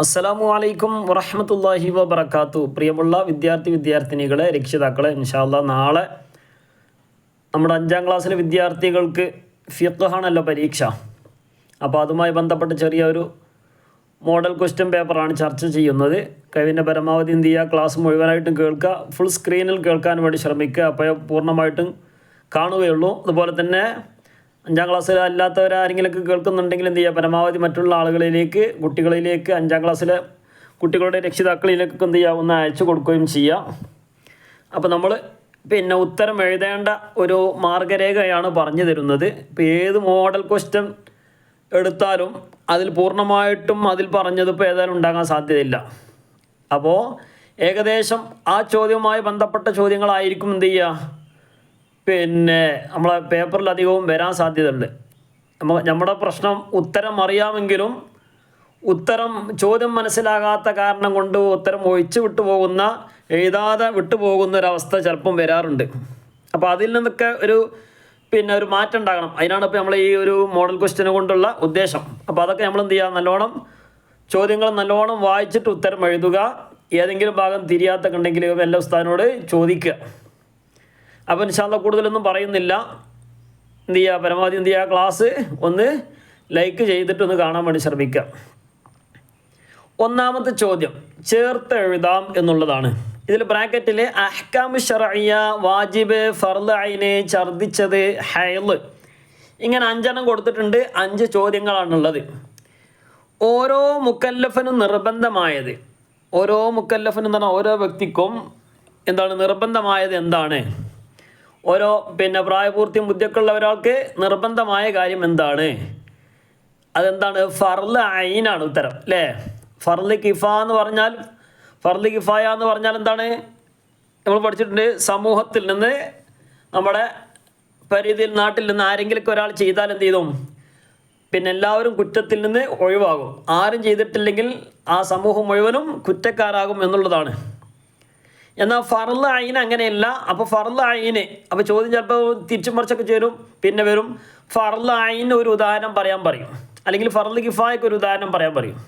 അസ്സലാമു അലൈക്കും വറഹ്മത്തുള്ളാഹി വബറകാത്തു. പ്രിയമുള്ള വിദ്യാർത്ഥിനികളെ, രക്ഷിതാക്കളെ, ഇൻഷാ അല്ലാഹ് നാളെ നമ്മുടെ 5ാം ക്ലാസ്സിലെ വിദ്യാർത്ഥികൾക്ക് ഫിഖ്ഹാണല്ലോ പരീക്ഷ. അപ്പോൾ അതുമായി ബന്ധപ്പെട്ട് ചെറിയൊരു മോഡൽ ക്വസ്റ്റ്യൻ പേപ്പറാണ് ചർച്ച ചെയ്യുന്നത്. കഴിവിൻ്റെ പരമാവധി എന്ത് ചെയ്യുക, ക്ലാസ് മുഴുവനായിട്ടും കേൾക്കുക, ഫുൾ സ്ക്രീനിൽ കേൾക്കാൻ വേണ്ടി ശ്രമിക്കുക, അപ്പോൾ പൂർണ്ണമായിട്ടും കാണുകയുള്ളൂ. അതുപോലെ തന്നെ 5ാം ക്ലാസ്സിൽ അല്ലാത്തവരാരെങ്കിലൊക്കെ കേൾക്കുന്നുണ്ടെങ്കിൽ എന്ത് ചെയ്യുക, പരമാവധി മറ്റുള്ള ആളുകളിലേക്ക്, കുട്ടികളിലേക്ക്, 5ാം ക്ലാസ്സിലെ കുട്ടികളുടെ രക്ഷിതാക്കളിലേക്കൊക്കെ എന്ത് ചെയ്യുക, ഒന്ന് അയച്ചു കൊടുക്കുകയും ചെയ്യുക. അപ്പോൾ നമ്മൾ ഉത്തരം എഴുതേണ്ട ഒരു മാർഗ്ഗരേഖയാണ് പറഞ്ഞു തരുന്നത്. ഇപ്പോൾ ഏത് മോഡൽ ക്വസ്റ്റ്യൻ എടുത്താലും അതിൽ പൂർണ്ണമായിട്ടും അതിൽ പറഞ്ഞത് ഇപ്പോൾ ഏതായാലും ഉണ്ടാകാൻ സാധ്യതയില്ല. അപ്പോൾ ഏകദേശം ആ ചോദ്യവുമായി ബന്ധപ്പെട്ട ചോദ്യങ്ങളായിരിക്കും എന്ത് ചെയ്യുക, നമ്മളെ പേപ്പറിൽ അധികവും വരാൻ സാധ്യതയുണ്ട്. നമ്മുടെ പ്രശ്നം ഉത്തരം അറിയാമെങ്കിലും ചോദ്യം മനസ്സിലാകാത്ത കാരണം കൊണ്ട് ഉത്തരം ഒഴിച്ചു വിട്ടുപോകുന്ന, എഴുതാതെ വിട്ടുപോകുന്ന ഒരവസ്ഥ ചിലപ്പം വരാറുണ്ട്. അപ്പോൾ അതിൽ നിന്നൊക്കെ ഒരു മാറ്റം ഉണ്ടാകണം. അതിനാണ് ഇപ്പോൾ നമ്മൾ ഈ ഒരു മോഡൽ ക്വസ്റ്റ്യനെ കൊണ്ടുള്ള ഉദ്ദേശം. അപ്പോൾ അതൊക്കെ നമ്മൾ എന്ത് ചെയ്യുക, ചോദ്യങ്ങൾ നല്ലോണം വായിച്ചിട്ട് ഉത്തരം എഴുതുക. ഏതെങ്കിലും ഭാഗം തിരിയാത്തൊക്കെ ഉണ്ടെങ്കിൽ എല്ലാ ഉസ്താദിനോട് ചോദിക്കുക. അപ്പോൾ ഇൻഷാ അല്ലാഹ് കൂടുതലൊന്നും പറയുന്നില്ല. എന്ത് ചെയ്യുക, പരമാവധി എന്ത് ചെയ്യുക, ക്ലാസ് ഒന്ന് ലൈക്ക് ചെയ്തിട്ടൊന്ന് കാണാൻ വേണ്ടി ശ്രമിക്കുക. ഒന്നാമത്തെ ചോദ്യം ചേർത്ത് എഴുതാം എന്നുള്ളതാണ്. ഇതിൽ ബ്രാക്കറ്റിൽ അഹ്കാമു ശർഇയ്യ, വാജിബ്, ഫർള് ഐന്, ഛർദിച്ചത്, ഹൈള്, ഇങ്ങനെ 5 കൊടുത്തിട്ടുണ്ട്. 5 ചോദ്യങ്ങളാണുള്ളത്. ഓരോ മുക്കല്ലഫിനും നിർബന്ധമായത്, ഓരോ മുക്കല്ലഫിനും എന്ന് പറഞ്ഞാൽ ഓരോ വ്യക്തിക്കും എന്താണ് നിർബന്ധമായത്, എന്താണ് ഓരോ പ്രായപൂർത്തിയും ബുദ്ധിയൊക്കെ ഉള്ള ഒരാൾക്ക് നിർബന്ധമായ കാര്യം എന്താണ്, അതെന്താണ്, ഫർള് ഐനാണ് ഉത്തരം അല്ലേ. ഫർള് കിഫായ എന്ന് പറഞ്ഞാൽ എന്താണ്, നമ്മൾ പഠിച്ചിട്ടുണ്ട്, സമൂഹത്തിൽ നിന്ന്, നമ്മുടെ പരിധിയിൽ, നാട്ടിൽ നിന്ന് ആരെങ്കിലുമൊക്കെ ഒരാൾ ചെയ്താൽ എന്ത് ചെയ്തും, എല്ലാവരും കുറ്റത്തിൽ നിന്ന് ഒഴിവാകും. ആരും ചെയ്തിട്ടില്ലെങ്കിൽ ആ സമൂഹം മുഴുവനും കുറ്റക്കാരാകും എന്നുള്ളതാണ്. എന്നാൽ ഫർള് ഐന് അങ്ങനെയല്ല. അപ്പോൾ ഫർള് ഐന്, അപ്പോൾ ചോദ്യം ചിലപ്പോൾ തിരിച്ചും മറിച്ചൊക്കെ വരും. ഫർള് ഐന് ഒരു ഉദാഹരണം പറയും, അല്ലെങ്കിൽ ഫർള് കിഫായക്ക് ഒരു ഉദാഹരണം പറയും.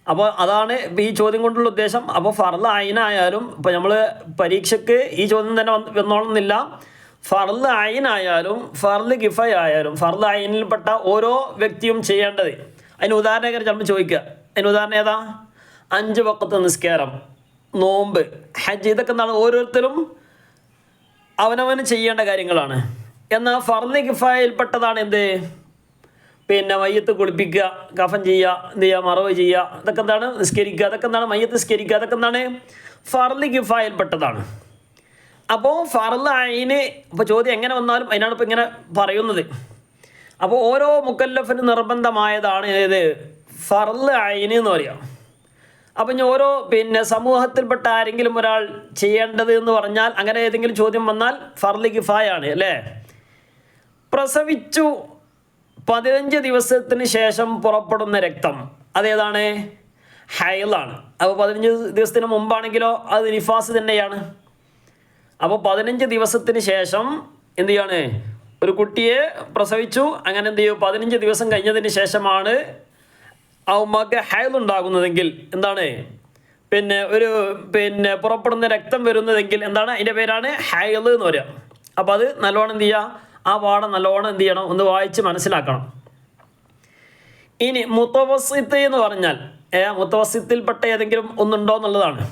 അപ്പോൾ അതാണ് ഈ ചോദ്യം കൊണ്ടുള്ള ഉദ്ദേശം. അപ്പോൾ ഫർള് ഐനായാലും, ഇപ്പോൾ നമ്മൾ പരീക്ഷയ്ക്ക് ഈ ചോദ്യം തന്നെ വന്നോളുന്നില്ല. ഫർള് ഐനായാലും ഫർള് കിഫായാലും ഫർള് ഐനിൽപ്പെട്ട ഓരോ വ്യക്തിയും ചെയ്യേണ്ടത്, അതിന് ഉദാഹരണം ചിലപ്പോൾ ചോദിക്കുക. അതിന് ഉദാഹരണം ഏതാ, 5 വഖത്ത് നിസ്കാരം, നോമ്പ്, ഹജ്ജ്, ഇതൊക്കെ എന്താണ് ഓരോരുത്തരും അവനവന് ചെയ്യേണ്ട കാര്യങ്ങളാണ്. എന്നാൽ ഫർള് കിഫായയിൽപ്പെട്ടതാണ് എന്ത്, മയ്യത്ത് കുളിപ്പിക്കുക, കഫൻ ചെയ്യുക, എന്ത് ചെയ്യുക, മറവ് ചെയ്യുക, ഇതൊക്കെ എന്താണ്, നിസ്കരിക്കുക, അതൊക്കെ എന്താണ്, മയ്യത്ത് നിസ്കരിക്കുക, അതൊക്കെ എന്താണ് ഫർള് കിഫായയിൽപ്പെട്ടതാണ്. അപ്പോൾ ഫർള് ഐന്, ഇപ്പോൾ ചോദ്യം എങ്ങനെ വന്നാലും അതിനാണ് ഇപ്പോൾ ഇങ്ങനെ പറയുന്നത്. അപ്പോൾ ഓരോ മുക്കല്ലഫിന് നിർബന്ധമായതാണ് ഏത്, ഫർള് ഐന് എന്ന് പറയാം. അപ്പം ഇനി ഓരോ സമൂഹത്തിൽപ്പെട്ട ആരെങ്കിലും ഒരാൾ ചെയ്യേണ്ടത് എന്ന് പറഞ്ഞാൽ, അങ്ങനെ ഏതെങ്കിലും ചോദ്യം വന്നാൽ ഫർള് കിഫായാണ് അല്ലേ. പ്രസവിച്ചു 15 ദിവസത്തിന് ശേഷം പുറപ്പെടുന്ന രക്തം, അതേതാണ്, ഹൈളാണ്. അപ്പോൾ 15 ദിവസത്തിന് മുമ്പാണെങ്കിലോ അത് നിഫാസ് തന്നെയാണ്. അപ്പോൾ 15 ദിവസത്തിന് ശേഷം എന്ത് ചെയ്യാണ്, ഒരു കുട്ടിയെ പ്രസവിച്ചു, അങ്ങനെ എന്ത് ചെയ്യും, 15 ദിവസം കഴിഞ്ഞതിന് ശേഷമാണ് ആ ഉമ്മക്ക് ഹൈളുണ്ടാകുന്നതെങ്കിൽ എന്താണ്, ഒരു പുറപ്പെടുന്ന രക്തം വരുന്നതെങ്കിൽ എന്താണ്, അതിൻ്റെ പേരാണ് ഹൈള് എന്ന് പറയുക. അപ്പോൾ അത് നല്ലോണം എന്ത് ചെയ്യുക, ആ പാഠം നല്ലോണം എന്ത് ചെയ്യണം, ഒന്ന് വായിച്ച് മനസ്സിലാക്കണം. ഇനി മുത്തവസ്സിത്ത് എന്ന് പറഞ്ഞാൽ മുത്തവസ്സിത്തിൽപ്പെട്ട ഏതെങ്കിലും ഒന്നുണ്ടോ എന്നുള്ളതാണ്.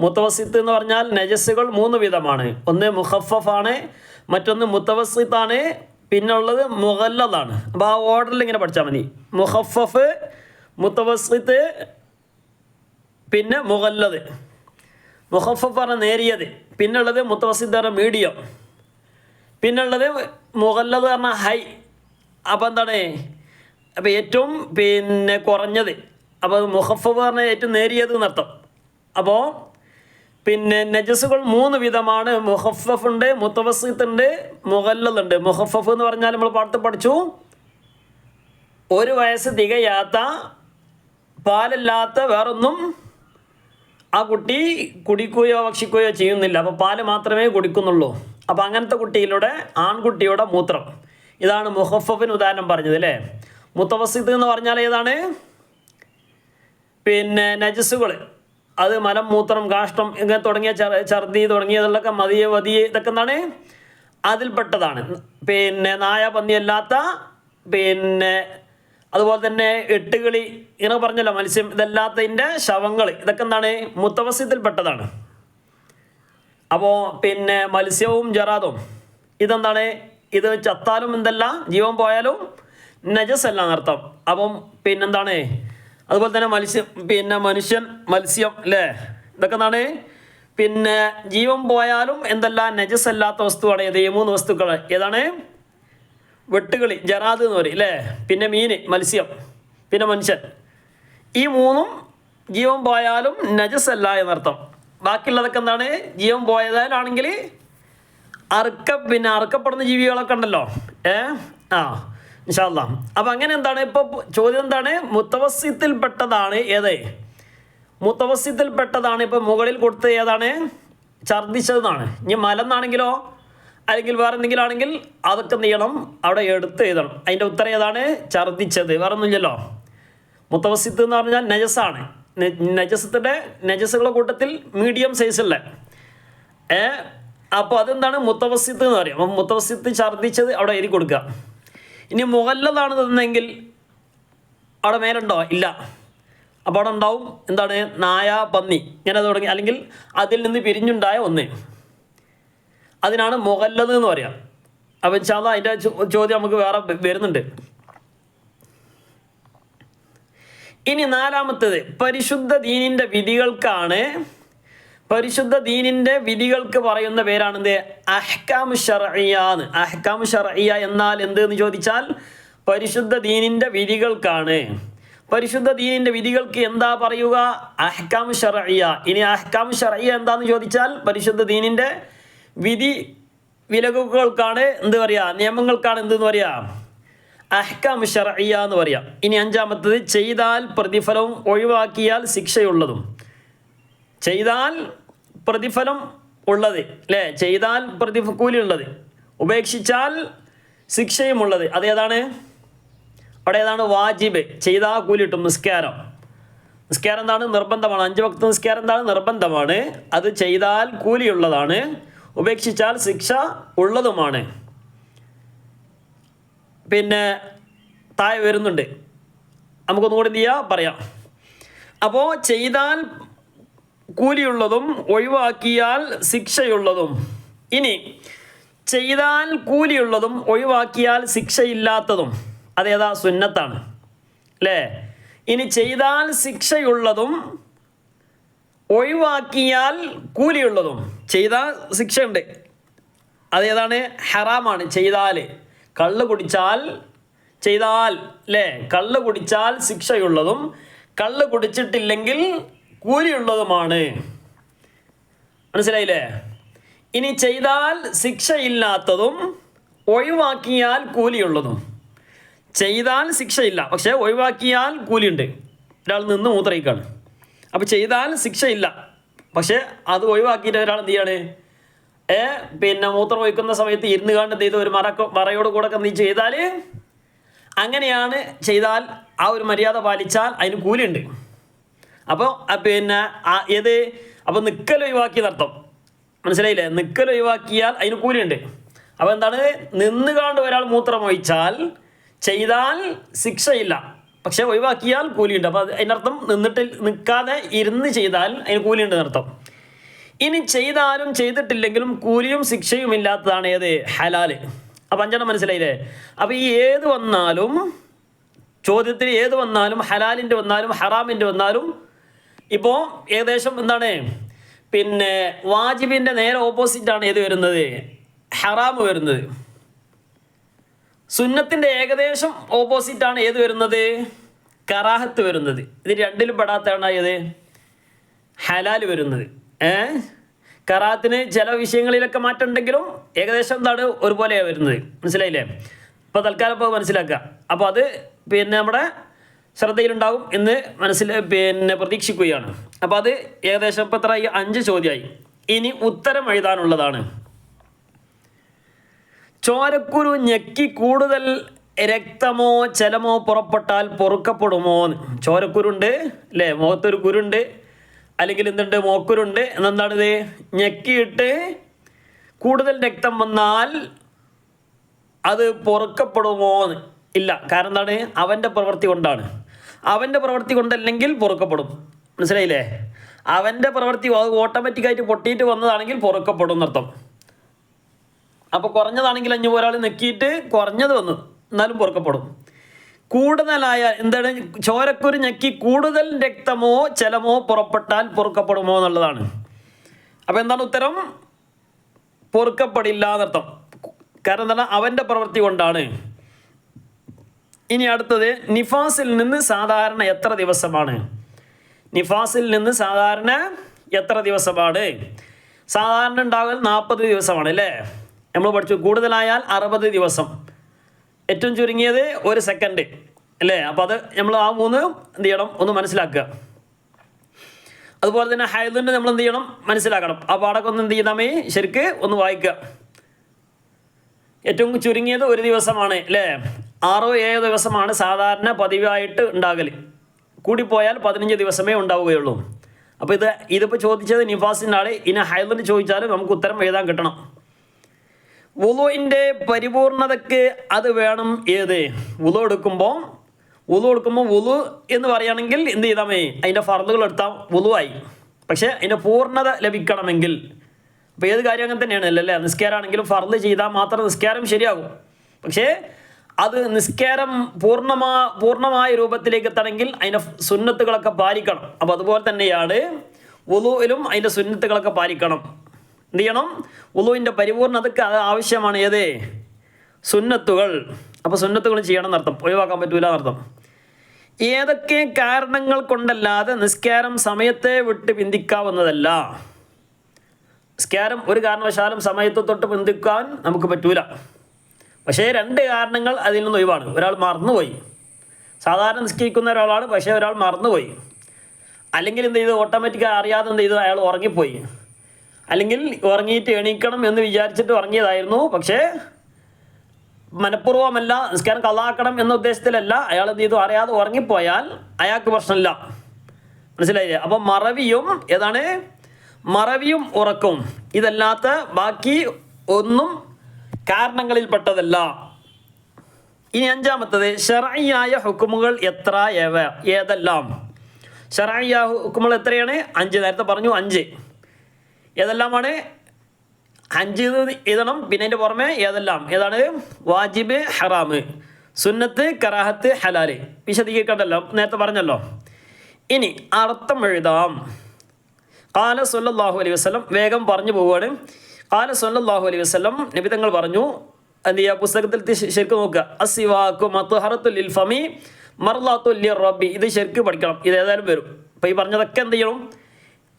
മുത്തവസ്സിത്ത് എന്ന് പറഞ്ഞാൽ നജസ്സുകൾ 3 വിധമാണ്. ഒന്ന് മുഖഫഫാണ്, മറ്റൊന്ന് മുത്തവസ്സിത്താണ്, പിന്നെ ഉള്ളത് മുഗല്ലദാണ്. അപ്പോൾ ആ ഓർഡറിൽ ഇങ്ങനെ പഠിച്ചാൽ മതി. മുഖഫഫ്, മുത്തവസ്സിത്ത്, പിന്നെ മുഗല്ലദ്. മുഖഫഫ് പറഞ്ഞാൽ നേരിയത്, പിന്നുള്ളത് മുത്തവസ്സിത്ത് പറഞ്ഞാൽ മീഡിയം, പിന്നുള്ളത് മുഗല്ലദ് പറഞ്ഞാൽ ഹൈ. അപ്പോൾ എന്താണ്, അപ്പോൾ ഏറ്റവും കുറഞ്ഞത്. അപ്പോൾ മുഖഫഫ് പറഞ്ഞാൽ ഏറ്റവും നേരിയത് എന്നർത്ഥം. അപ്പോൾ നജസുകൾ 3 വിധമാണ്. മുഖഫഫ് ഉണ്ട്, മുത്തവസ്സിത്ത് ഉണ്ട്, മുഗല്ലദ് ഉണ്ട്. മുഖഫഫ് എന്ന് പറഞ്ഞാൽ നമ്മൾ പാടത്ത് പഠിച്ചു, 1 വയസ്സ് തികയാത്ത, പാലല്ലാത്ത വേറൊന്നും ആ കുട്ടി കുടിക്കുകയോ ഭക്ഷിക്കുകയോ ചെയ്യുന്നില്ല. അപ്പോൾ പാല് മാത്രമേ കുടിക്കുന്നുള്ളൂ. അപ്പോൾ അങ്ങനത്തെ ആൺകുട്ടിയുടെ മൂത്രം, ഇതാണ് മുഖഫഫിന് ഉദാഹരണം പറഞ്ഞത് അല്ലേ. മുത്തവസ്സിത്ത് എന്ന് പറഞ്ഞാൽ ഏതാണ്, പിന്നെ നജസ്സുകൾ, അത് മലം, മൂത്രം, കാഷ്ടം ഇങ്ങനെ തുടങ്ങിയ ഛർദി തുടങ്ങിയതിലൊക്കെ മതിയെ വതിയെ ഇതൊക്കെ എന്താണ് അതിൽപ്പെട്ടതാണ്. പിന്നെ നായ, പന്നിയല്ലാത്ത പിന്നെ അതുപോലെ തന്നെ എട്ടുകിളി ഇങ്ങനെ പറഞ്ഞല്ലോ മത്സ്യം, ഇതല്ലാത്തതിൻ്റെ ശവങ്ങൾ ഇതൊക്കെ എന്താണ് മുത്തവസ്സിത്തിൽപ്പെട്ടതാണ്. അപ്പോൾ പിന്നെ മത്സ്യവും ജറാദും ഇതെന്താണ്, ഇത് ചത്താലും എന്തല്ല, ജീവൻ പോയാലും നജസ് അല്ല എന്നർത്ഥം. അപ്പം പിന്നെന്താണ്, അതുപോലെ തന്നെ മത്സ്യം, പിന്നെ മനുഷ്യൻ, മത്സ്യം അല്ലേ, ഇതൊക്കെ എന്താണ് പിന്നെ ജീവൻ പോയാലും എന്തല്ല നജസ് അല്ലാത്ത വസ്തുവാണ്. ഏത്? 3 വസ്തുക്കൾ ഏതാണ്? വെട്ടുകിളി, ജറാദ് എന്ന് പറയും അല്ലേ, പിന്നെ മീൻ, മത്സ്യം, പിന്നെ മനുഷ്യൻ. ഈ 3ഉം ജീവൻ പോയാലും നജസ് അല്ല എന്നർത്ഥം. ബാക്കിയുള്ളതൊക്കെ എന്താണ്, ജീവൻ പോയതാണെങ്കിൽ അറുക്കപ്പെടുന്ന ജീവികളൊക്കെ ഉണ്ടല്ലോ. ഇൻഷാ അല്ലാഹ്. അപ്പം അങ്ങനെ എന്താണ് ഇപ്പോൾ ചോദ്യം എന്താണ്, മുത്തവസ്സിത്തിൽപ്പെട്ടതാണ് ഏത്? മുത്തവസ്സിത്തിൽപ്പെട്ടതാണ് ഇപ്പോൾ മുകളിൽ കൊടുത്ത് ഏതാണ്? ഛർദ്ദിച്ചതെന്നാണ്. ഇനി മലന്നാണെങ്കിലോ അല്ലെങ്കിൽ വേറെ എന്തെങ്കിലും ആണെങ്കിൽ അതൊക്കെ എന്ത് ചെയ്യണം, അവിടെ എടുത്ത് എഴുതണം. അതിൻ്റെ ഉത്തരം ഏതാണ്? ഛർദ്ദിച്ചത്. വേറെ ഒന്നുമില്ലല്ലോ. മുത്തവസ്സിത്ത് എന്ന് പറഞ്ഞാൽ നജസാണ്. നജസത്തിൻ്റെ നജസുകളുടെ കൂട്ടത്തിൽ മീഡിയം സൈസുള്ള അപ്പോൾ അതെന്താണ് മുത്തവസ്സിത്ത് എന്ന് പറയും. അപ്പം മുത്തവസ്സിത്ത് ഛർദ്ദിച്ചത് അവിടെ എഴുതി കൊടുക്കുക. ഇനി മുഗല്ലദാണ് തന്നെങ്കിൽ അവിടെ മേലുണ്ടോ? ഇല്ല. അപ്പോൾ അവിടെ ഉണ്ടാവും എന്താണ്, നായ, പന്നി ഇങ്ങനെ തുടങ്ങി, അല്ലെങ്കിൽ അതിൽ നിന്ന് പിരിഞ്ഞുണ്ടായ ഒന്ന്, അതിനാണ് മുഗല്ലദ് എന്ന് പറയാം. അപ്പം ഇൻഷാ അല്ലാഹ് അതിൻ്റെ ചോദ്യം നമുക്ക് വേറെ വരുന്നുണ്ട്. ഇനി 4-മത്തേത് പരിശുദ്ധ ദീനിൻ്റെ വിധികൾക്കാണ്. പരിശുദ്ധ ദീനിൻ്റെ വിധികൾക്ക് പറയുന്ന പേരാണെന്ത്? അഹ്കാമു ശർഇയ്യ എന്ന്. അഹ്കാമു ശർഇയ്യ എന്നാൽ എന്ത് എന്ന് ചോദിച്ചാൽ പരിശുദ്ധ ദീനിൻ്റെ വിധികൾക്കാണ്. പരിശുദ്ധ ദീനിൻ്റെ വിധികൾക്ക് എന്താ പറയുക? അഹ്കാമു ശർഇയ്യ. ഇനി അഹ്കാമു ശർഇയ്യ എന്താന്ന് ചോദിച്ചാൽ പരിശുദ്ധ ദീനിൻ്റെ വിധി വിലക്കുകൾക്കാണ് എന്ത് പറയുക, നിയമങ്ങൾക്കാണ് എന്തെന്ന് പറയുക, അഹ്കാമു ശർഇയ്യ എന്ന് പറയാം. ഇനി 5-മത്തേത് ചെയ്താൽ പ്രതിഫലവും ഒഴിവാക്കിയാൽ ശിക്ഷയുള്ളതും. ചെയ്താൽ പ്രതിഫലം ഉള്ളത് അല്ലേ, ചെയ്താൽ കൂലി ഉള്ളത്, ഉപേക്ഷിച്ചാൽ ശിക്ഷയും ഉള്ളത്. അതേതാണ്? അവിടെ ഏതാണ്? വാജിബ്. ചെയ്താൽ കൂലി കിട്ടും. നിസ്കാരം എന്താണ്? നിർബന്ധമാണ്. 5 വക്ത് നിസ്കാരം എന്താണ്? നിർബന്ധമാണ്. അത് ചെയ്താൽ കൂലിയുള്ളതാണ്, ഉപേക്ഷിച്ചാൽ ശിക്ഷ ഉള്ളതുമാണ്. പിന്നെ താഴെ വരുന്നുണ്ട്, നമുക്കൊന്നുകൂടി എന്ത് ചെയ്യാം പറയാം. അപ്പോൾ ചെയ്താൽ കൂലിയുള്ളതും ഒഴിവാക്കിയാൽ ശിക്ഷയുള്ളതും. ഇനി ചെയ്താൽ കൂലിയുള്ളതും ഒഴിവാക്കിയാൽ ശിക്ഷയില്ലാത്തതും അതേതാ? സുന്നത്താണ് അല്ലേ. ഇനി ചെയ്താൽ ശിക്ഷയുള്ളതും ഒഴിവാക്കിയാൽ കൂലിയുള്ളതും. ചെയ്താൽ ശിക്ഷയുണ്ട്, അതേതാണ്? ഹറാമാണ്. ചെയ്താൽ കള്ള് കുടിച്ചാൽ, ചെയ്താൽ അല്ലേ, കള്ള് കുടിച്ചാൽ ശിക്ഷയുള്ളതും കള്ള് കുടിച്ചിട്ടില്ലെങ്കിൽ കൂലിയുള്ളതുമാണ്. മനസ്സിലായില്ലേ? ഇനി ചെയ്താൽ ശിക്ഷയില്ലാത്തതും ഒഴിവാക്കിയാൽ കൂലിയുള്ളതും. ചെയ്താൽ ശിക്ഷയില്ല, പക്ഷേ ഒഴിവാക്കിയാൽ കൂലിയുണ്ട്. ഒരാൾ നിന്ന് മൂത്രയിക്കാണ്, അപ്പോൾ ചെയ്താൽ ശിക്ഷയില്ല, പക്ഷേ അത് ഒഴിവാക്കിയിട്ട് ഒരാൾ എന്ത് ചെയ്യാണ്, പിന്നെ മൂത്രം ഒഴിക്കുന്ന സമയത്ത് ഇരുന്ന് കണ്ട് എന്ത് ചെയ്ത് ഒരു മറയോട് കൂടെ എന്ത് ചെയ്താൽ, അങ്ങനെയാണ് ചെയ്താൽ ആ ഒരു മര്യാദ പാലിച്ചാൽ അതിന് കൂലിയുണ്ട്. അപ്പോൾ പിന്നെ ഏത്, അപ്പോൾ നിൽക്കൽ ഒഴിവാക്കിയെന്നർത്ഥം. മനസ്സിലായില്ലേ? നിൽക്കൽ ഒഴിവാക്കിയാൽ അതിന് കൂലിയുണ്ട്. അപ്പോൾ എന്താണ്, നിന്നുകാണ്ട് ഒരാൾ മൂത്രം ഒഴിച്ചാൽ ചെയ്താൽ ശിക്ഷയില്ല, പക്ഷെ ഒഴിവാക്കിയാൽ കൂലിയുണ്ട്. അപ്പോൾ അതിനർത്ഥം നിൽക്കാതെ ഇരുന്ന് ചെയ്താൽ അതിന് കൂലിയുണ്ട് എന്നർത്ഥം. ഇനി ചെയ്താലും ചെയ്തിട്ടില്ലെങ്കിലും കൂലിയും ശിക്ഷയും ഇല്ലാത്തതാണ് ഏത്? ഹലാല്. അപ്പം 5 മനസ്സിലായില്ലേ? അപ്പോൾ ഈ ഏത് വന്നാലും, ചോദ്യത്തിൽ ഏത് വന്നാലും, ഹലാലിൻ്റെ വന്നാലും ഹറാമിൻ്റെ വന്നാലും, ഇപ്പോൾ ഏകദേശം എന്താണ്, പിന്നെ വാജിബിൻ്റെ നേരെ ഓപ്പോസിറ്റാണ് ഏത് വരുന്നത്? ഹറാം വരുന്നത്. സുന്നത്തിൻ്റെ ഏകദേശം ഓപ്പോസിറ്റാണ് ഏത് വരുന്നത്? കറാഹത്ത് വരുന്നത്. ഇത് രണ്ടിലും പെടാത്തതാണ് ഏത്? ഹലാൽ വരുന്നത്. കറാഹത്തിന് ചില വിഷയങ്ങളിലൊക്കെ മാറ്റം ഉണ്ടെങ്കിലും ഏകദേശം എന്താണ് ഒരുപോലെയാണ് വരുന്നത്. മനസ്സിലായില്ലേ? ഇപ്പോൾ തൽക്കാലം ഇപ്പോൾ മനസ്സിലാക്കുക. അപ്പോൾ അത് പിന്നെ നമ്മുടെ ശ്രദ്ധയിലുണ്ടാകും എന്ന് പിന്നെ പ്രതീക്ഷിക്കുകയാണ്. അപ്പോൾ അത് ഏകദേശം ഇപ്പോൾ എത്ര 5 ചോദ്യമായി. ഇനി ഉത്തരം എഴുതാനുള്ളതാണ്. ചോരക്കുരു ഞെക്കി കൂടുതൽ രക്തമോ ചലമോ പുറപ്പെട്ടാൽ പൊറുക്കപ്പെടുമോ? ചോരക്കുരുണ്ട് അല്ലേ, മുഖത്തൊരു കുരുണ്ട്, അല്ലെങ്കിൽ എന്തുണ്ട്, മോക്കുരുണ്ട്, എന്നെന്താണിത്, ഞെക്കിയിട്ട് കൂടുതൽ രക്തം വന്നാൽ അത് പൊറുക്കപ്പെടുമോ? ഇല്ല. കാരണം എന്താണ്, അവൻ്റെ പ്രവൃത്തി കൊണ്ടാണ്. അവൻ്റെ പ്രവൃത്തി കൊണ്ടല്ലെങ്കിൽ പൊറുക്കപ്പെടും. മനസ്സിലായില്ലേ? അവൻ്റെ പ്രവൃത്തി ഓട്ടോമാറ്റിക്കായിട്ട് പൊട്ടിയിട്ട് വന്നതാണെങ്കിൽ പൊറുക്കപ്പെടും എന്നർത്ഥം. അപ്പോൾ കുറഞ്ഞതാണെങ്കിൽ അഞ്ഞു ഒരാൾ നെക്കിയിട്ട് കുറഞ്ഞത് വന്നു എന്നാലും പൊറുക്കപ്പെടും. കൂടുതലായ എന്താണ്, ചോരക്കുരു ഞെക്കി കൂടുതൽ രക്തമോ ചലമോ പുറപ്പെട്ടാൽ പൊറുക്കപ്പെടുമോ എന്നുള്ളതാണ്. അപ്പോൾ എന്താണ് ഉത്തരം? പൊറുക്കപ്പെടില്ല എന്നർത്ഥം. കാരണം എന്താണ്, അവൻ്റെ പ്രവൃത്തി കൊണ്ടാണ്. ഇനി അടുത്തത്, നിഫാസിൽ നിന്ന് സാധാരണ എത്ര ദിവസമാണ്? നിഫാസിൽ നിന്ന് സാധാരണ എത്ര ദിവസമാണ്? സാധാരണ ഉണ്ടാകൽ 40 ദിവസമാണ് അല്ലേ, നമ്മൾ പഠിച്ചു. കൂടുതലായാൽ 60 ദിവസം, ഏറ്റവും ചുരുങ്ങിയത് 1 സെക്കൻഡ് അല്ലേ. അപ്പോൾ അത് നമ്മൾ ആ 3 എന്ത് ചെയ്യണം, ഒന്ന് മനസ്സിലാക്കുക. അതുപോലെ തന്നെ ഹൈദിൻ്റെ നമ്മൾ എന്ത് ചെയ്യണം, മനസ്സിലാക്കണം. ആ പാടൊക്കെ ഒന്ന് എന്ത് ചെയ്താൽ ശരിക്ക് ഒന്ന് വായിക്കുക. ഏറ്റവും ചുരുങ്ങിയത് 1 ദിവസമാണ് അല്ലേ. 6-7 ദിവസമാണ് സാധാരണ പതിവായിട്ട് ഉണ്ടാകൽ. കൂടിപ്പോയാൽ 15 ദിവസമേ ഉണ്ടാവുകയുള്ളൂ. അപ്പോൾ ഇതിപ്പോൾ ചോദിച്ചത് നിഫാസിൻ്റെ ആൾ. ഇനി ഹൈദിന് ചോദിച്ചാൽ നമുക്ക് ഉത്തരം എഴുതാൻ കിട്ടണം. വുളുവിൻ്റെ പരിപൂർണതയ്ക്ക് അത് വേണം ഏത്? വുളു എടുക്കുമ്പോൾ വുളു എന്ന് പറയുകയാണെങ്കിൽ എന്ത് ചെയ്താൽ മതി, അതിൻ്റെ ഫർദുകൾ എടുത്താൽ വുളുവായി. പക്ഷേ അതിൻ്റെ പൂർണ്ണത ലഭിക്കണമെങ്കിൽ, അപ്പോൾ ഏത് കാര്യം അങ്ങനെ തന്നെയാണ് അല്ലേ. നിസ്കാരമാണെങ്കിലും ഫർദ് ചെയ്താൽ മാത്രം നിസ്കാരം ശരിയാകും. പക്ഷേ അത് നിസ്കാരം പൂർണ്ണമായ രൂപത്തിലേക്ക് എത്തണമെങ്കിൽ അതിൻ്റെ സുന്നത്തുകളൊക്കെ പാലിക്കണം. അപ്പോൾ അതുപോലെ തന്നെയാണ് വുളുവിലും അതിൻ്റെ സുന്നത്തുകളൊക്കെ പാലിക്കണം. എന്ത് ചെയ്യണം, വുളുവിൻ്റെ പരിപൂർണ്ണതയ്ക്ക് അത് ആവശ്യമാണ് ഏത്? സുന്നത്തുകൾ. അപ്പോൾ സുന്നത്തുകൾ ചെയ്യണം എന്നർത്ഥം, ഒഴിവാക്കാൻ പറ്റൂല എന്നർത്ഥം. ഏതൊക്കെ കാരണങ്ങൾ കൊണ്ടല്ലാതെ നിസ്കാരം സമയത്തെ വിട്ട് പിന്തിക്കാവുന്നതല്ല? നിസ്കാരം ഒരു കാരണവശാലും സമയത്ത് തൊട്ട് പിന്തിക്കാൻ നമുക്ക് പറ്റൂല. പക്ഷേ 2 കാരണങ്ങൾ അതിൽ നിന്ന് ഒഴിവാണ്. ഒരാൾ മറന്നുപോയി, സാധാരണ നിസ്കരിക്കുന്ന ഒരാളാണ്, പക്ഷേ ഒരാൾ മറന്നുപോയി. അല്ലെങ്കിൽ എന്ത് ചെയ്തു, ഓട്ടോമാറ്റിക്കായി അറിയാതെ എന്ത് ചെയ്തു, അയാൾ ഉറങ്ങിപ്പോയി. അല്ലെങ്കിൽ ഉറങ്ങിയിട്ട് എണീക്കണം എന്ന് വിചാരിച്ചിട്ട് ഉറങ്ങിയതായിരുന്നു, പക്ഷേ മനഃപൂർവ്വമല്ല, നിസ്കാരം കളാക്കണം എന്ന ഉദ്ദേശത്തിലല്ല, അയാൾ എന്ത് ചെയ്തു, അറിയാതെ ഉറങ്ങിപ്പോയാൽ അയാൾക്ക് പ്രശ്നമില്ല. മനസ്സിലായില്ലേ? അപ്പം മറവിയും ഉറക്കവും ഇതല്ലാത്ത ബാക്കി ഒന്നും കാരണങ്ങളിൽപ്പെട്ടതല്ല. ഇനി 5-മത്തത്, ശർഈയായ ഹുക്കുമുകൾ ഏതെല്ലാം? ശർഈയായ ഹുക്കുമുകൾ എത്രയാണ്? 5. നേരത്തെ പറഞ്ഞു 5. ഏതെല്ലാമാണ്? 5 എഴുതണം. പിന്നെ അതിൻ്റെ പുറമെ ഏതാണ്? വാജിബ്, ഹറാമ്, സുന്നത്ത്, കറാഹത്ത്, ഹലാല്. വിശദീകരിക്കണ്ടല്ലോ, നേരത്തെ പറഞ്ഞല്ലോ. ഇനി അർത്ഥം എഴുതാം. ഖാല സ്വല്ലല്ലാഹു അലൈഹി വസല്ലം, വേഗം പറഞ്ഞു പോവുകയാണ്. ഖാല സ്വല്ലല്ലാഹു അലൈഹി വസല്ലം, നബി തങ്ങൾ പറഞ്ഞു. എന്ത് ചെയ്യുക, പുസ്തകത്തിൽ ശരിക്കും നോക്കുക. അസ്സിവാക്കു മത്ഹറത്തുൽ ലിൽ ഫമി മർളാത്തുൽ ലിറബ്ബി. ഇത് ശരിക്കും പഠിക്കണം, ഇത് ഏതായാലും വരും. അപ്പോൾ ഈ പറഞ്ഞതൊക്കെ എന്ത് ചെയ്യണം,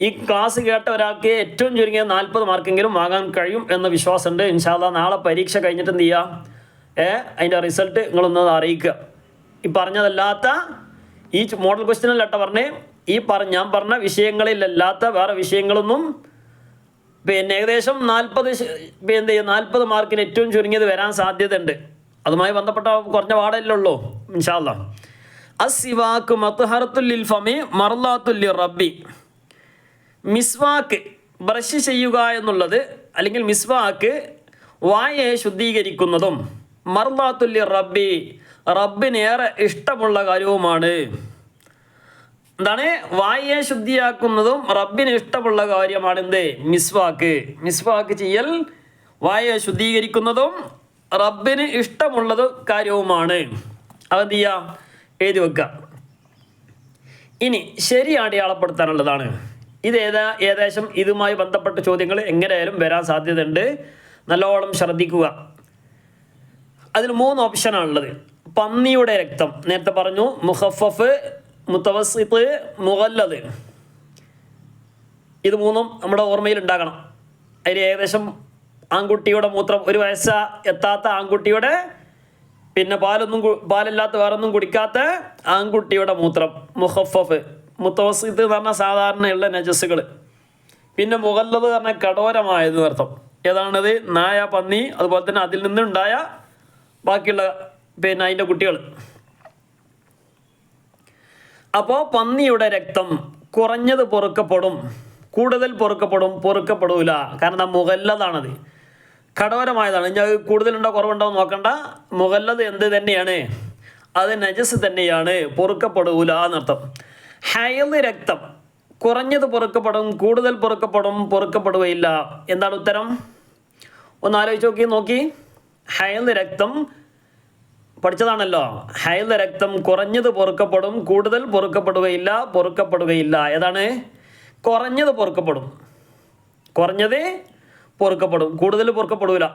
ഈ ക്ലാസ് കേട്ട ഒരാൾക്ക് ഏറ്റവും ചുരുങ്ങിയ 40 മാർക്കെങ്കിലും വാങ്ങാൻ കഴിയും എന്ന വിശ്വാസമുണ്ട്. ഇൻഷാ അല്ലാഹ് നാളെ പരീക്ഷ കഴിഞ്ഞിട്ട് എന്ത് ചെയ്യുക, അതിൻ്റെ റിസൾട്ട് നിങ്ങളൊന്ന് അറിയിക്കുക. ഈ പറഞ്ഞതല്ലാത്ത ഈ മോഡൽ ക്വസ്റ്റ്യനിലട്ട പറഞ്ഞ് ഞാൻ പറഞ്ഞ വിഷയങ്ങളിലല്ലാത്ത വേറെ വിഷയങ്ങളൊന്നും പിന്നെ ഏകദേശം 40 മാർക്കിന് ഏറ്റവും ചുരുങ്ങിയത് വരാൻ സാധ്യതയുണ്ട്. അതുമായി ബന്ധപ്പെട്ട കുറഞ്ഞ പാടല്ലേ ഉള്ളൂ ഇൻഷാ അല്ലാഹ്. അസ്സിവാക്ക് മത്ഹറത്തുൽ ലിൽ ഫമി മർളാത്തുൽ ലിറബ്ബി. മിസ്വാക്ക് ബ്രഷ് ചെയ്യുക എന്നുള്ളത്, അല്ലെങ്കിൽ മിസ്വാക്ക് വായയെ ശുദ്ധീകരിക്കുന്നതും, മർളാത്തുൽ ലിറബ്ബി റബ്ബിനേറെ ഇഷ്ടമുള്ള കാര്യവുമാണ്. എന്താണ്? വായയെ ശുദ്ധിയാക്കുന്നതും റബ്ബിന് ഇഷ്ടമുള്ള കാര്യമാണ് എന്ത്? മിസ്വാക്ക് ചെയ്യൽ വായയെ ശുദ്ധീകരിക്കുന്നതും റബ്ബിന് ഇഷ്ടമുള്ളത് കാര്യവുമാണ്. അതെന്ത് ചെയ്യുക, എഴുതി വെക്കുക. ഇനി ശരി അടയാളപ്പെടുത്താനുള്ളതാണ്. ഇത് ഏകദേശം ഇതുമായി ബന്ധപ്പെട്ട ചോദ്യങ്ങൾ എങ്ങനെയായാലും വരാൻ സാധ്യതയുണ്ട്. നല്ലോണം ശ്രദ്ധിക്കുക. അതിൽ 3 ഓപ്ഷനാണുള്ളത്. പന്നിയുടെ രക്തം നേരത്തെ പറഞ്ഞു, മുഖഫഫ്, മുത്തവസ്സിത്ത്, മുഗല്ലദ്. ഇത് 3ഉം നമ്മുടെ ഓർമ്മയിൽ ഉണ്ടാകണം. അതിൽ ഏകദേശം ആൺകുട്ടിയുടെ മൂത്രം, 1 വയസ്സ് എത്താത്ത ആൺകുട്ടിയുടെ, പിന്നെ പാലില്ലാത്ത വേറൊന്നും കുടിക്കാത്ത ആൺകുട്ടിയുടെ മൂത്രം മുഖഫഫ്. മുത്തവസ്സിത്ത് എന്ന് പറഞ്ഞാൽ സാധാരണയുള്ള നജസ്സുകൾ. പിന്നെ മുഗല്ലദ് പറഞ്ഞാൽ കഠോരമായത് അർത്ഥം. ഏതാണത്? നായ, പന്നി, അതുപോലെ തന്നെ അതിൽ നിന്നുണ്ടായ ബാക്കിയുള്ള പിന്നെ അതിൻ്റെ കുട്ടികൾ. അപ്പോൾ പന്നിയുടെ രക്തം കുറഞ്ഞത് പൊറുക്കപ്പെടും, കൂടുതൽ പൊറുക്കപ്പെടൂല. കാരണം മുഗല്ലതാണത്, കഠോരമായതാണ്. ഞാൻ കൂടുതലുണ്ടോ കുറവുണ്ടോ നോക്കണ്ട. മുഗല്ലത് എന്ത് തന്നെയാണ്? അത് നജസ് തന്നെയാണ്, പൊറുക്കപ്പെടൂല എന്നർത്ഥം. ഹൈദ് രക്തം കുറഞ്ഞത് പൊറുക്കപ്പെടും, കൂടുതൽ പൊറുക്കപ്പെടുകയില്ല. എന്താണ് ഉത്തരം? ഒന്ന് ആലോചിച്ച് നോക്കി. ഹൈദ് രക്തം പഠിച്ചതാണല്ലോ. ഹൈദ് രക്തം കുറഞ്ഞത് പൊറുക്കപ്പെടും, കൂടുതൽ പൊറുക്കപ്പെടുകയില്ല. ഏതാണ്? കുറഞ്ഞത് പൊറുക്കപ്പെടും, കൂടുതൽ പൊറുക്കപ്പെടൂല.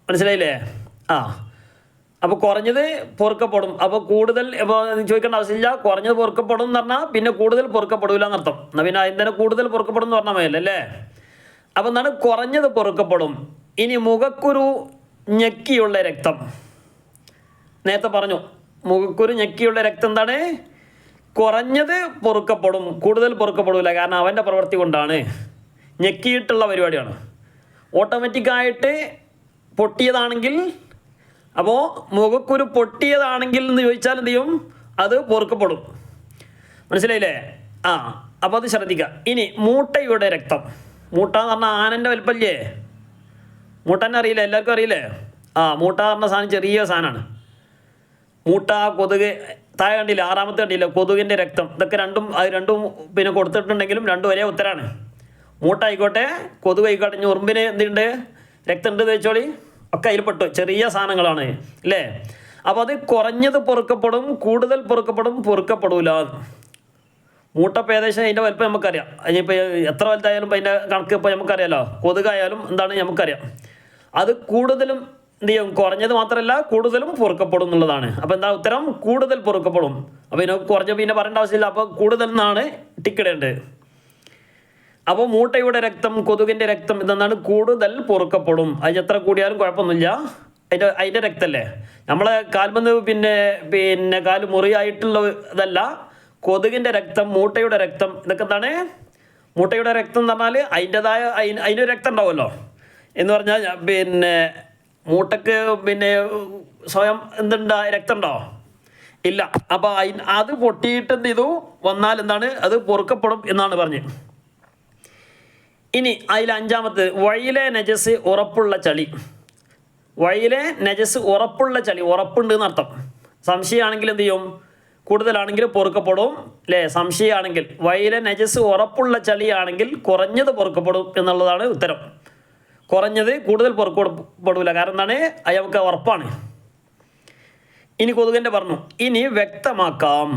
മനസ്സിലായില്ലേ? അപ്പോൾ കുറഞ്ഞത് പൊറുക്കപ്പെടും. അപ്പോൾ കൂടുതൽ ഇപ്പോൾ ചോദിക്കേണ്ട ആവശ്യമില്ല. കുറഞ്ഞത് പൊറുക്കപ്പെടും എന്ന് പറഞ്ഞാൽ പിന്നെ കൂടുതൽ പൊറുക്കപ്പെടൂല എന്നർത്ഥം. എന്നാൽ പിന്നെ അതിന് തന്നെ കൂടുതൽ പൊറുക്കപ്പെടും എന്ന് പറഞ്ഞാൽ മതിയല്ലേ അല്ലേ? അപ്പോൾ എന്താണ്? കുറഞ്ഞത് പൊറുക്കപ്പെടും. ഇനി മുഖക്കുരു ഞെക്കിയുള്ള രക്തം, നേരത്തെ പറഞ്ഞു. മുഖക്കുരു ഞെക്കിയുള്ള രക്തം എന്താണ്? കുറഞ്ഞത് പൊറുക്കപ്പെടും, കൂടുതൽ പൊറുക്കപ്പെടൂല. കാരണം അവൻ്റെ പ്രവൃത്തി കൊണ്ടാണ്, ഞെക്കിയിട്ടുള്ള പരിപാടിയാണ്. ഓട്ടോമാറ്റിക്കായിട്ട് പൊട്ടിയതാണെങ്കിൽ, അപ്പോൾ മുഖക്കുരു പൊട്ടിയതാണെങ്കിൽ എന്ന് ചോദിച്ചാൽ എന്ത് ചെയ്യും? അത് പൊറുക്കപ്പെടും. മനസ്സിലായില്ലേ? അപ്പോൾ അത് ശ്രദ്ധിക്കുക. ഇനി മൂട്ടയുടെ രക്തം. മൂട്ട എന്ന് പറഞ്ഞാൽ ആനൻ്റെ വലിപ്പല്ലേ? മൂട്ടന്നെ അറിയില്ല, എല്ലാവർക്കും അറിയില്ലേ? മൂട്ട പറഞ്ഞ സാധനം ചെറിയ സാധനമാണ്. മൂട്ട, കൊതുക്, താഴെ കണ്ടില്ല, 6ാമത്തെ കണ്ടില്ല, കൊതുകിൻ്റെ രക്തം. ഇതൊക്കെ രണ്ടും പിന്നെ കൊടുത്തിട്ടുണ്ടെങ്കിലും രണ്ടും ഒരേ ഉത്തരമാണ്. മൂട്ട ആയിക്കോട്ടെ, കൊതുക് ആയിക്കോട്ടെ. ഇനി ഉറുമ്പിന് എന്തുണ്ട്? രക്തം ഉണ്ട് വെച്ചോളി, ഒക്കെ അതിൽ പെട്ടു. ചെറിയ സാധനങ്ങളാണ് അല്ലേ? അപ്പോൾ അത് കുറഞ്ഞത് പൊറുക്കപ്പെടും, കൂടുതൽ പൊറുക്കപ്പെടൂല. മൂട്ടപ്പോൾ ഏകദേശം അതിൻ്റെ വലുപ്പം നമുക്കറിയാം. അതിനിപ്പോൾ എത്ര വലുതായാലും അതിൻ്റെ കണക്ക് ഇപ്പോൾ നമുക്കറിയാമല്ലോ. കൊതുകായാലും എന്താണ് നമുക്കറിയാം. അത് കൂടുതലും എന്ത് ചെയ്യും? കുറഞ്ഞത് മാത്രമല്ല, കൂടുതലും പൊറുക്കപ്പെടും എന്നുള്ളതാണ്. അപ്പോൾ എന്താ ഉത്തരം? കൂടുതൽ പൊറുക്കപ്പെടും. അപ്പോൾ ഇതിനൊക്കെ കുറഞ്ഞ പിന്നെ പറയേണ്ട ആവശ്യമില്ല. അപ്പോൾ കൂടുതൽ എന്നാണ് ടിക്കിടേണ്ടത്. അപ്പോൾ മൂട്ടയുടെ രക്തം, കൊതുകിൻ്റെ രക്തം ഇതെന്താണ്? കൂടുതൽ പൊറുക്കപ്പെടും. അതിന് എത്ര കൂടിയാലും കുഴപ്പമൊന്നുമില്ല. അതിൻ്റെ രക്തമല്ലേ. നമ്മളെ കാൽമന്ന് പിന്നെ കാല് മുറിയായിട്ടുള്ള ഇതല്ല. കൊതുകിൻ്റെ രക്തം, മൂട്ടയുടെ രക്തം, ഇതൊക്കെ എന്താണ്? മൂട്ടയുടെ രക്തം എന്ന് പറഞ്ഞാൽ അതിൻ്റെ രക്തം ഉണ്ടാവുമല്ലോ. എന്ന് പറഞ്ഞാൽ പിന്നെ മൂട്ടക്ക് പിന്നെ സ്വയം രക്തം ഉണ്ടോ? ഇല്ല. അപ്പോൾ അത് പൊട്ടിയിട്ട് എന്ത് ചെയ്തു വന്നാൽ എന്താണ്? അത് പൊറുക്കപ്പെടും എന്നാണ് പറഞ്ഞത്. ഇനി അതിൽ 5ാമത്തെ, വഴിയിലെ നജസ് ഉറപ്പുള്ള ചളി. വഴിയിലെ നജസ് ഉറപ്പുള്ള ചളി, ഉറപ്പുണ്ട് എന്നർത്ഥം. സംശയമാണെങ്കിൽ എന്ത് ചെയ്യും? കൂടുതലാണെങ്കിൽ പൊറുക്കപ്പെടും അല്ലേ? സംശയമാണെങ്കിൽ. വഴിയിലെ നജസ് ഉറപ്പുള്ള ചളിയാണെങ്കിൽ കുറഞ്ഞത് പൊറുക്കപ്പെടും എന്നുള്ളതാണ് ഉത്തരം. കുറഞ്ഞത്, കൂടുതൽ പൊറുക്കപ്പെടൂല. കാരണം എന്താണ്? അത് നമുക്ക് ഉറപ്പാണ്. ഇനി കൊതുകിൻ്റെ പറഞ്ഞു. ഇനി വ്യക്തമാക്കാം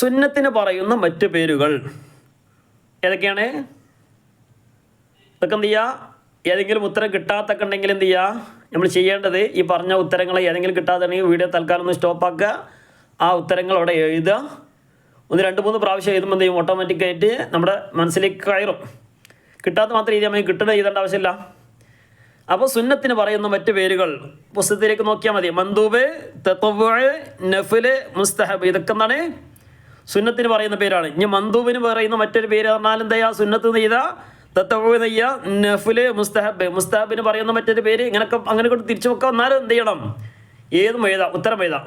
സുന്നത്തിന് പറയുന്ന മറ്റു പേരുകൾ ഏതൊക്കെയാണ്? ഇതൊക്കെ എന്ത് ചെയ്യുക? ഏതെങ്കിലും ഉത്തരം കിട്ടാത്തൊക്കെ ഉണ്ടെങ്കിൽ എന്ത് ചെയ്യുക? നമ്മൾ ചെയ്യേണ്ടത് ഈ പറഞ്ഞ ഉത്തരങ്ങൾ ഏതെങ്കിലും കിട്ടാത്തുണ്ടെങ്കിൽ വീഡിയോ തൽക്കാലം ഒന്ന് സ്റ്റോപ്പാക്കുക. ആ ഉത്തരങ്ങൾ അവിടെ എഴുതുക. 1-2-3 പ്രാവശ്യം എഴുതുമ്പോൾ എന്ത് ചെയ്യും? ഓട്ടോമാറ്റിക്കായിട്ട് നമ്മുടെ മനസ്സിലേക്ക് കയറും. കിട്ടാത്ത മാത്രം എഴുതിയാൽ മതി, കിട്ടണ എഴുതേണ്ട ആവശ്യമില്ല. അപ്പോൾ സുന്നത്തിന് പറയുന്ന മറ്റ് പേരുകൾ പുസ്തകത്തിലേക്ക് നോക്കിയാൽ മതി. മന്ദൂബ്, തത്വ്വ്, നഫില്, മുസ്തഹബ്, ഇതൊക്കെ എന്താണ്? സുന്നത്തിന് പറയുന്ന പേരാണ്. ഇനി മന്ദൂബിന് പറയുന്ന മറ്റൊരു പേര് പറഞ്ഞാൽ എന്താ? സുന്നത്ത് നെയ്ത, തത്വ്വ് നെയ്യ, നഫില്, മുസ്തഹബ്. മുസ്തഹബിന് പറയുന്ന മറ്റൊരു പേര്. അങ്ങനെ കൊണ്ട് തിരിച്ചു വെക്കാൻ വന്നാലും എന്ത് ചെയ്യണം? ഏതും എഴുതാം, ഉത്തരം എഴുതാം.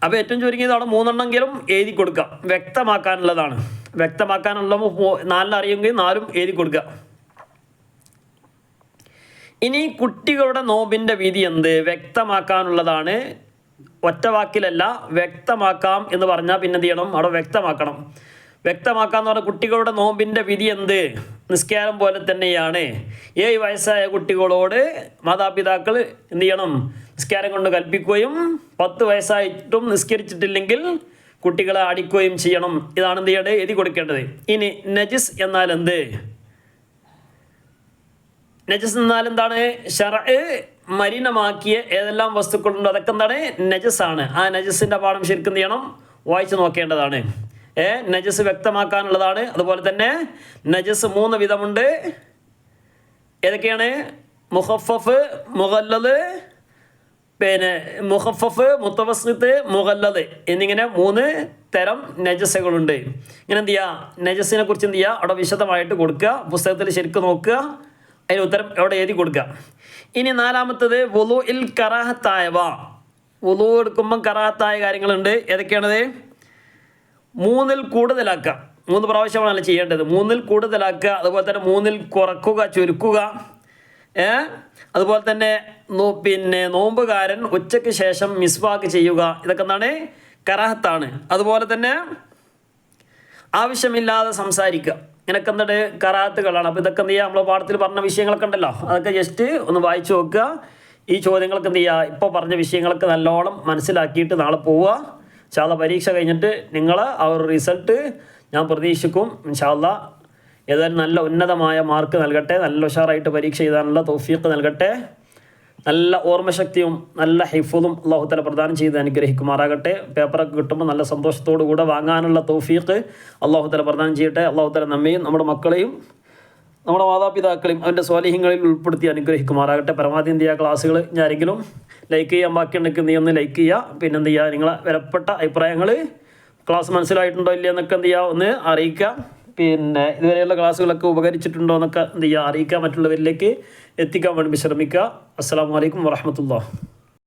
അപ്പോൾ ഏറ്റവും ചുരുങ്ങിയത് അവിടെ 3 എഴുതി കൊടുക്കുക. വ്യക്തമാക്കാനുള്ളതാണ്. വ്യക്തമാക്കാനുള്ള 4 അറിയുമെങ്കിൽ 4 എഴുതി കൊടുക്കുക. ഇനി കുട്ടികളുടെ നോമ്പിൻ്റെ വിധി എന്ത്? വ്യക്തമാക്കാനുള്ളതാണ്. ഒറ്റ വാക്കിലല്ല, വ്യക്തമാക്കാം എന്ന് പറഞ്ഞാൽ പിന്നെ എന്ത് ചെയ്യണം? അവിടെ വ്യക്തമാക്കണം. വ്യക്തമാക്കാന്ന് പറഞ്ഞാൽ കുട്ടികളുടെ നോമ്പിൻ്റെ വിധി എന്ത്? നിസ്കാരം പോലെ തന്നെയാണ്. 7 വയസ്സായ കുട്ടികളോട് മാതാപിതാക്കൾ എന്ത് ചെയ്യണം? നിസ്കാരം കൊണ്ട് കൽപ്പിക്കുകയും 10 വയസ്സായിട്ടും നിസ്കരിച്ചിട്ടില്ലെങ്കിൽ കുട്ടികളെ അടിക്കുകയും ചെയ്യണം. ഇതാണ് എന്ത് ചെയ്യേണ്ടത്? എഴുതി കൊടുക്കേണ്ടത്. ഇനി നജിസ് എന്നാൽ എന്ത്? നജസ് എന്നാൽ എന്താണ്? ശർഅ് മലിനമാക്കിയ ഏതെല്ലാം വസ്തുക്കളുണ്ടോ അതൊക്കെ എന്താണ്? നജസാണ്. ആ നജസിൻ്റെ പാഠം ശരിക്കും എന്ത് ചെയ്യണം? വായിച്ച് നോക്കേണ്ടതാണ്. നജസ് വ്യക്തമാക്കാനുള്ളതാണ്. അതുപോലെ തന്നെ നജസ് 3 വിധമുണ്ട്. ഏതൊക്കെയാണ്? മുഖഫഫ്, മുഗല്ലദ്, പിന്നെ മുഖഫഫ്, മുത്തവസ്സിത്ത്, മുഗല്ലദ് എന്നിങ്ങനെ 3 തരം നജസുകളുണ്ട്. ഇങ്ങനെ എന്ത് ചെയ്യുക? നജസിനെ കുറിച്ച് എന്ത് ചെയ്യുക? അവിടെ വിശദമായിട്ട് കൊടുക്കുക. പുസ്തകത്തിൽ ശരിക്കും നോക്കുക. അതിന് ഉത്തരം അവിടെ എഴുതി കൊടുക്കുക. ഇനി നാലാമത്തത് വുളു ഇൽ കറാഹത്തായവ. വുളു എടുക്കുമ്പം കറാഹത്തായ കാര്യങ്ങളുണ്ട്. ഏതൊക്കെയാണത്? 3-ൽ കൂടുതലാക്കുക. 3 പ്രാവശ്യമാണല്ലോ ചെയ്യേണ്ടത്. 3-ൽ കൂടുതലാക്കുക. അതുപോലെ തന്നെ 3-ൽ കുറക്കുക, ചുരുക്കുക. അതുപോലെ തന്നെ നോമ്പുകാരൻ ഉച്ചയ്ക്ക് ശേഷം മിസ്വാക്ക് ചെയ്യുക. ഇതൊക്കെ എന്താണ്? കറാഹത്താണ്. അതുപോലെ തന്നെ ആവശ്യമില്ലാതെ സംസാരിക്കുക. ഇങ്ങനെയൊക്കെ എന്താണ്? കറാഹത്തുകളാണ്. അപ്പോൾ ഇതൊക്കെ എന്ത് ചെയ്യുക? നമ്മൾ പാഠത്തിൽ പറഞ്ഞ വിഷയങ്ങളൊക്കെ ഉണ്ടല്ലോ, അതൊക്കെ ജസ്റ്റ് ഒന്ന് വായിച്ചു നോക്കുക. ഈ ചോദ്യങ്ങളൊക്കെ എന്ത് ചെയ്യുക? ഇപ്പോൾ പറഞ്ഞ വിഷയങ്ങളൊക്കെ നല്ലോണം മനസ്സിലാക്കിയിട്ട് നാളെ പോവുക. ഇൻഷാ അല്ലാഹ് പരീക്ഷ കഴിഞ്ഞിട്ട് നിങ്ങൾ ആ ഒരു റിസൾട്ട് ഞാൻ പ്രതീക്ഷിക്കും. ഇൻഷാ അല്ലാഹ് ഏതായാലും നല്ല ഉന്നതമായ മാർക്ക് നൽകട്ടെ. നല്ല ഉഷാറായിട്ട് പരീക്ഷ എഴുതാനുള്ള തൗഫീഖ് നൽകട്ടെ. നല്ല ഓർമ്മശക്തിയും നല്ല ഹിഫ്ളും അല്ലാഹു തആല പ്രദാനം ചെയ്ത് അനുഗ്രഹിക്കുമാറാകട്ടെ. പേപ്പറൊക്കെ കിട്ടുമ്പോൾ നല്ല സന്തോഷത്തോടു കൂടെ വാങ്ങാനുള്ള തൗഫീഖ് അല്ലാഹു തആല പ്രദാനം ചെയ്യട്ടെ. അല്ലാഹു തആല നമ്മയും നമ്മുടെ മക്കളെയും നമ്മുടെ മാതാപിതാക്കളെയും അവൻ്റെ സ്വാലിഹ്യങ്ങളിൽ ഉൾപ്പെടുത്തി അനുഗ്രഹിക്കുമാറാകട്ടെ. പരമാവധി എന്ത് ചെയ്യുക? ക്ലാസ്സുകൾ ആരെങ്കിലും ലൈക്ക് ചെയ്യാൻ ബാക്കിയുണ്ടെങ്കിൽ നീ ഒന്ന് ലൈക്ക് ചെയ്യുക. പിന്നെ എന്ത് ചെയ്യുക? നിങ്ങളെ വിലപ്പെട്ട അഭിപ്രായങ്ങൾ ക്ലാസ് മനസ്സിലായിട്ടുണ്ടോ ഇല്ല എന്നൊക്കെ എന്ത് ചെയ്യുക? ഒന്ന് അറിയിക്കുക. പിന്നെ ഇതുവരെയുള്ള ക്ലാസ്സുകളൊക്കെ ഉപകരിച്ചിട്ടുണ്ടോ എന്നൊക്കെ എന്ത് ചെയ്യുക? അറിയിക്കുക. മറ്റുള്ളവരിലേക്ക് എത്തിക്കാൻ വേണ്ടി ശ്രമിക്കുക. അസ്സലാമു അലൈക്കും വറഹ്മത്തുള്ളാഹി.